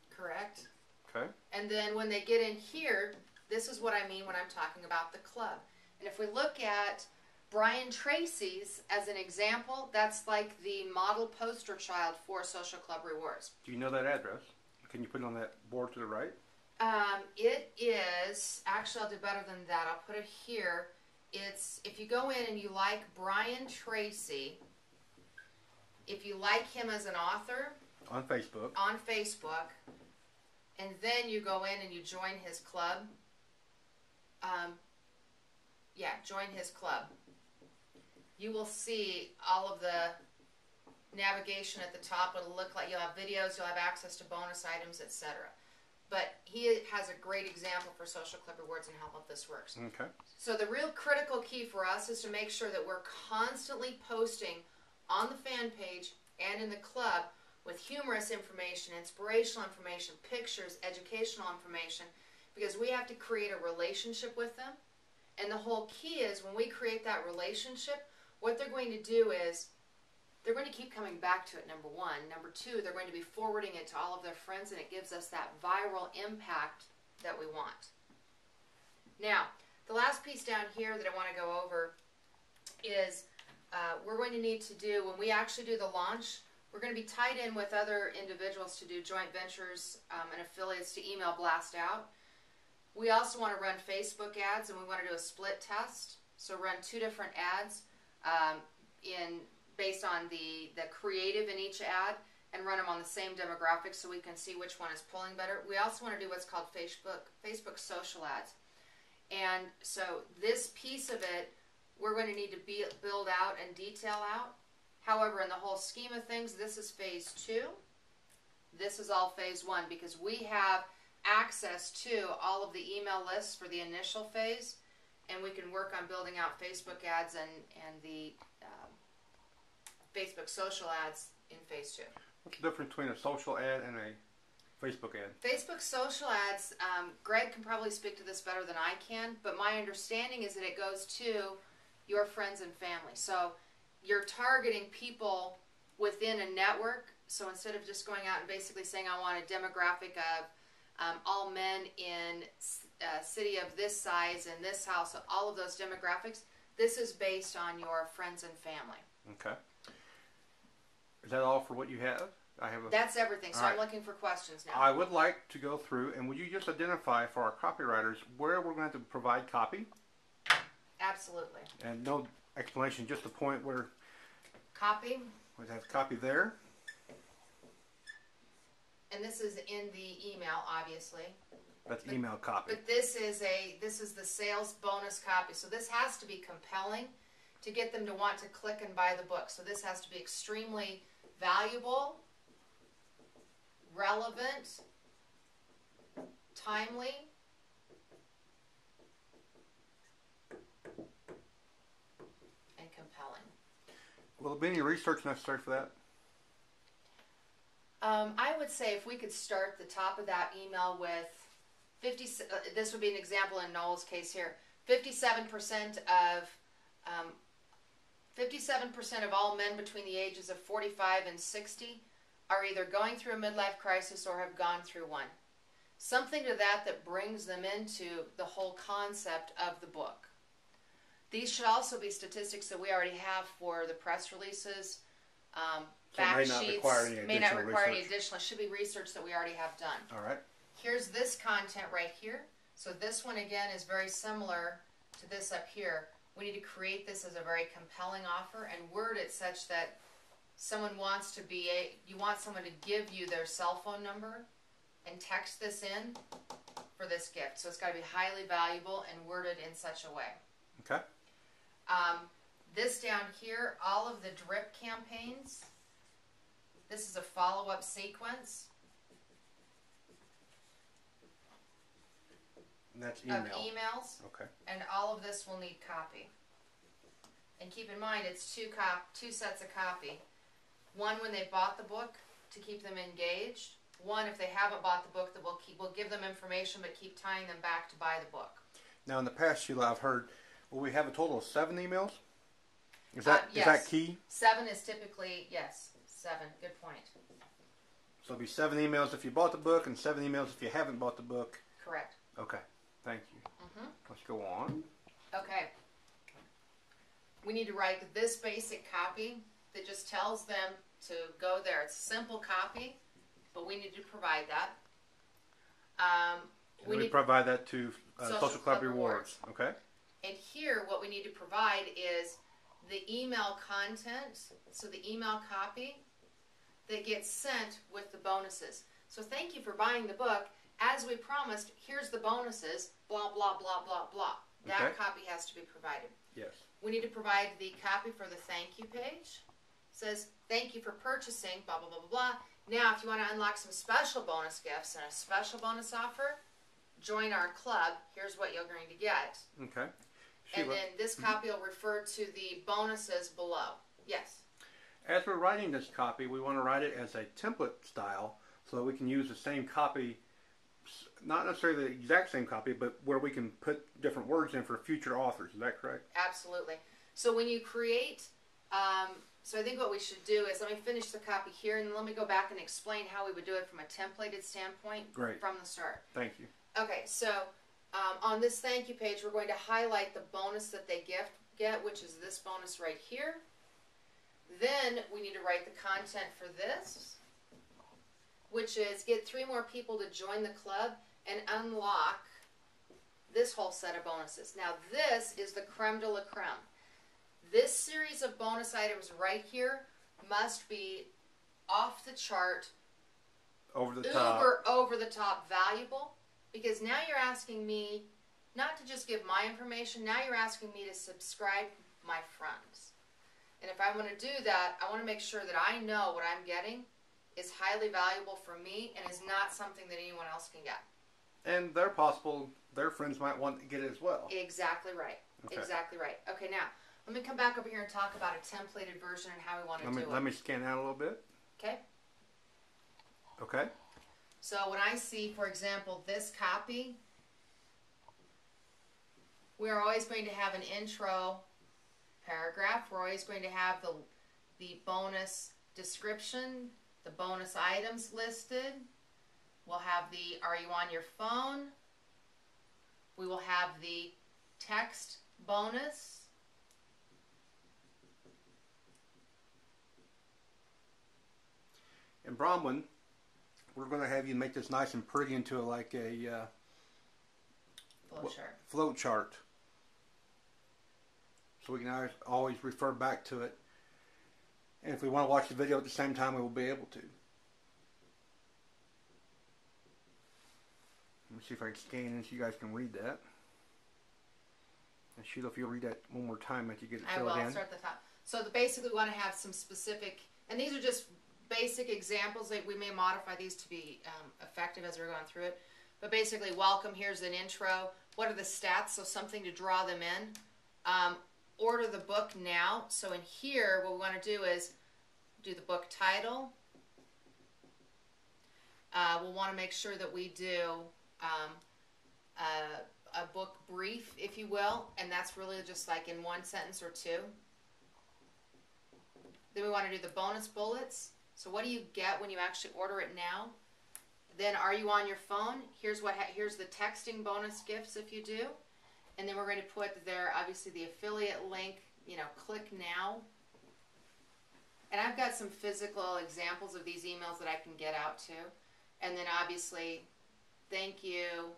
Correct. Okay. And then when they get in here, this is what I mean when I'm talking about the club. And if we look at Brian Tracy's as an example, that's like the model poster child for Social Club Rewards. Do you know that address? Can you put it on that board to the right? It is, actually I'll do better than that. I'll put it here. It's, if you go in and you like Brian Tracy, if you like him as an author. On Facebook. On Facebook. And then you go in and you join his club. Yeah, join his club. You will see all of the navigation at the top. It'll look like you'll have videos, you'll have access to bonus items, etc. But he has a great example for Social Club Rewards and how this works. Okay. So the real critical key for us is to make sure that we're constantly posting on the fan page and in the club with humorous information, inspirational information, pictures, educational information, because we have to create a relationship with them. And the whole key is when we create that relationship, what they're going to do is they're going to keep coming back to it, number one. Number two, they're going to be forwarding it to all of their friends, and it gives us that viral impact that we want. Now, the last piece down here that I want to go over is we're going to need to do, when we actually do the launch, we're going to be tied in with other individuals to do joint ventures and affiliates to email blast out. We also want to run Facebook ads, and we want to do a split test. So run 2 different ads based on the creative in each ad, and run them on the same demographics so we can see which one is pulling better. We also want to do what's called Facebook social ads. And so this piece of it, we're going to need to build out and detail out. However, in the whole scheme of things, this is phase 2. This is all phase 1 because we have access to all of the email lists for the initial phase, and we can work on building out Facebook ads and the Facebook social ads in phase 2. What's the difference between a social ad and a Facebook ad? Facebook social ads, Greg can probably speak to this better than I can, but my understanding is that it goes to your friends and family. So you're targeting people within a network. So instead of just going out and basically saying I want a demographic of all men in a city of this size in this house, all of those demographics, this is based on your friends and family. Okay. Is that all for what you have? That's everything. So right. I'm looking for questions now. I would like to go through, and would you just identify for our copywriters where we're going to provide copy? Absolutely. And no explanation, just the point where copy. We have copy there. And this is in the email, obviously. That's email copy. But this is the sales bonus copy. So this has to be compelling to get them to want to click and buy the book. So this has to be extremely valuable, relevant, timely, and compelling. Will there be any research necessary for that? I would say if we could start the top of that email with 50, this would be an example in Noel's case here, 57% of all men between the ages of 45 and 60 are either going through a midlife crisis or have gone through one. Something to that brings them into the whole concept of the book. These should also be statistics that we already have for the press releases, fact sheets, may not require any additional. It should be research that we already have done. All right. Here's this content right here. So this one again is very similar to this up here. We need to create this as a very compelling offer and word it such that someone wants to you want someone to give you their cell phone number and text this in for this gift. So it's got to be highly valuable and worded in such a way. Okay. This down here, all of the drip campaigns. This is a follow-up sequence. And that's email. Of emails. Okay. And all of this will need copy. And keep in mind, it's two sets of copy. One when they bought the book to keep them engaged. One if they haven't bought the book that we'll give them information but keep tying them back to buy the book. Now in the past, Sheila, I've heard, will we have a total of 7 emails? Is that yes. is that key? 7 is typically, yes, 7. Good point. So it'll be 7 emails if you bought the book and 7 emails if you haven't bought the book. Correct. Okay. Thank you. Let's go on. Okay. We need to write this basic copy that just tells them to go there. It's a simple copy, but we need to provide that. We provide that to Social Club Rewards. Okay. And here, what we need to provide is the email content, so the email copy that gets sent with the bonuses. So thank you for buying the book. As we promised, here's the bonuses, blah, blah, blah, blah, blah. That copy has to be provided. Yes. We need to provide the copy for the thank you page. It says, thank you for purchasing, blah, blah, blah, blah, blah. Now, if you want to unlock some special bonus gifts and a special bonus offer, join our club. Here's what you're going to get. Okay. And then this copy will refer to the bonuses below. Yes? As we're writing this copy, we want to write it as a template style so that we can use the same copy, not necessarily the exact same copy, but where we can put different words in for future authors. Is that correct? Absolutely. So when you create, so I think what we should do is, let me finish the copy here and let me go back and explain how we would do it from a templated standpoint from the start. Thank you. Okay, so on this thank you page, we're going to highlight the bonus that they get, which is this bonus right here. Then we need to write the content for this, which is get 3 more people to join the club and unlock this whole set of bonuses. Now this is the creme de la creme. This series of bonus items right here must be off the chart, over the top, over the top valuable, because now you're asking me not to just give my information, now you're asking me to subscribe my friends. And if I want to do that, I want to make sure that I know what I'm getting is highly valuable for me and is not something that anyone else can get. And they're possible, their friends might want to get it as well. Exactly right. Okay. Exactly right. Okay, now, let me come back over here and talk about a templated version and how we want to do it. Let me scan out a little bit. Okay. Okay. So when I see, for example, this copy, we're always going to have an intro paragraph. We're always going to have the bonus description, the bonus items listed. We'll have the are you on your phone? We will have the text bonus. In Bronwyn, we're going to have you make this nice and pretty into like a flow chart. So we can always refer back to it. And if we want to watch the video at the same time, we will be able to. Let me see if I can scan in so you guys can read that. And Sheila, if you'll read that one more time as you get it filled in. I will. I'll start at the top. So basically we want to have some specific, and these are just basic examples. That we may modify these to be effective as we're going through it. But basically, welcome, here's an intro. What are the stats? So something to draw them in. Order the book now. So in here, what we want to do is do the book title. We'll want to make sure that we do a book brief, if you will, and that's really just like in 1 sentence or 2. Then we want to do the bonus bullets. So what do you get when you actually order it now? Then are you on your phone? Here's the texting bonus gifts if you do. And then we're going to put there, obviously, the affiliate link, click now. And I've got some physical examples of these emails that I can get out to. And then obviously, thank you,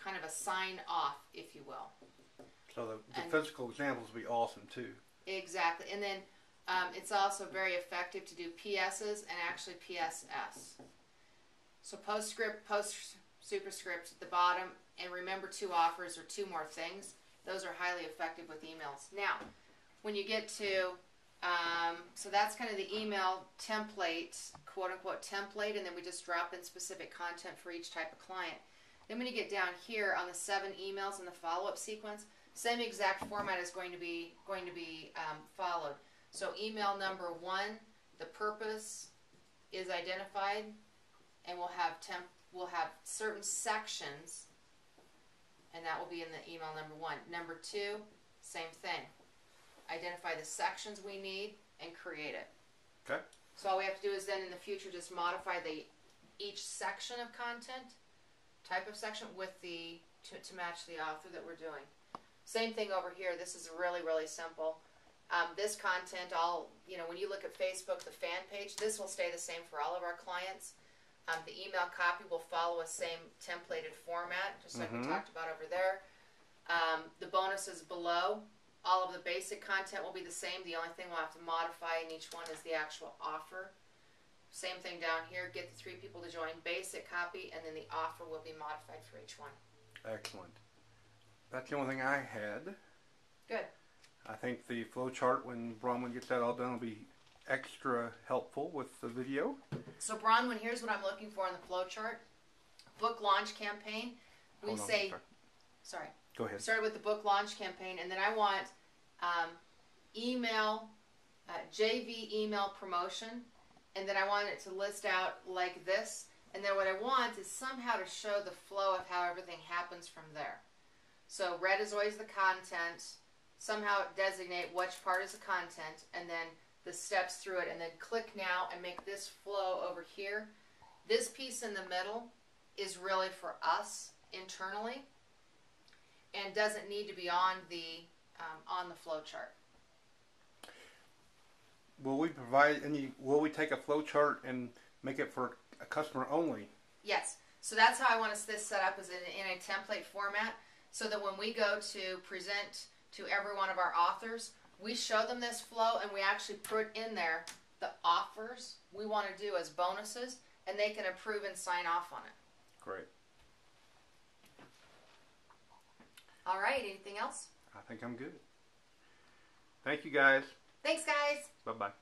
kind of a sign off, if you will. So the physical examples will be awesome too. Exactly. And then it's also very effective to do PSs and actually PSS. So postscript, superscript at the bottom, and remember 2 offers or 2 more things. Those are highly effective with emails. Now, when you get to, so that's kind of the email template, quote-unquote template, and then we just drop in specific content for each type of client. Then when you get down here on the 7 emails in the follow-up sequence, same exact format is going to be followed. So email number 1, the purpose is identified, and we'll have certain sections, and that will be in the email number 1. Number 2, same thing. Identify the sections we need and create it. Okay. So all we have to do is then in the future just modify each section of content, type of section, with to match the author that we're doing. Same thing over here. This is really, really simple. This content, when you look at Facebook, the fan page, this will stay the same for all of our clients. The email copy will follow a same templated format, just like we talked about over there. The bonuses below, all of the basic content will be the same. The only thing we'll have to modify in each one is the actual offer. Same thing down here. Get the 3 people to join, basic copy, and then the offer will be modified for each one. Excellent. That's the only thing I had. Good. I think the flow chart, when Bronwyn gets that all done, will be extra helpful with the video. So Bronwyn, here's what I'm looking for in the flow chart. Book launch campaign. We say, sorry. Go ahead. Started with the book launch campaign, and then I want email, JV email promotion, and then I want it to list out like this. And then what I want is somehow to show the flow of how everything happens from there. So red is always the content. Somehow designate which part is the content, and then the steps through it, and then click now and make this flow over here. This piece in the middle is really for us internally, and doesn't need to be on the flow chart. Will we provide any? Will we take a flow chart and make it for a customer only? Yes. So that's how I want this set up, is in a template format, so that when we go to present to every one of our authors, we show them this flow, and we actually put in there the offers we want to do as bonuses, and they can approve and sign off on it. Great. All right. Anything else? I think I'm good. Thank you, guys. Thanks, guys. Bye-bye.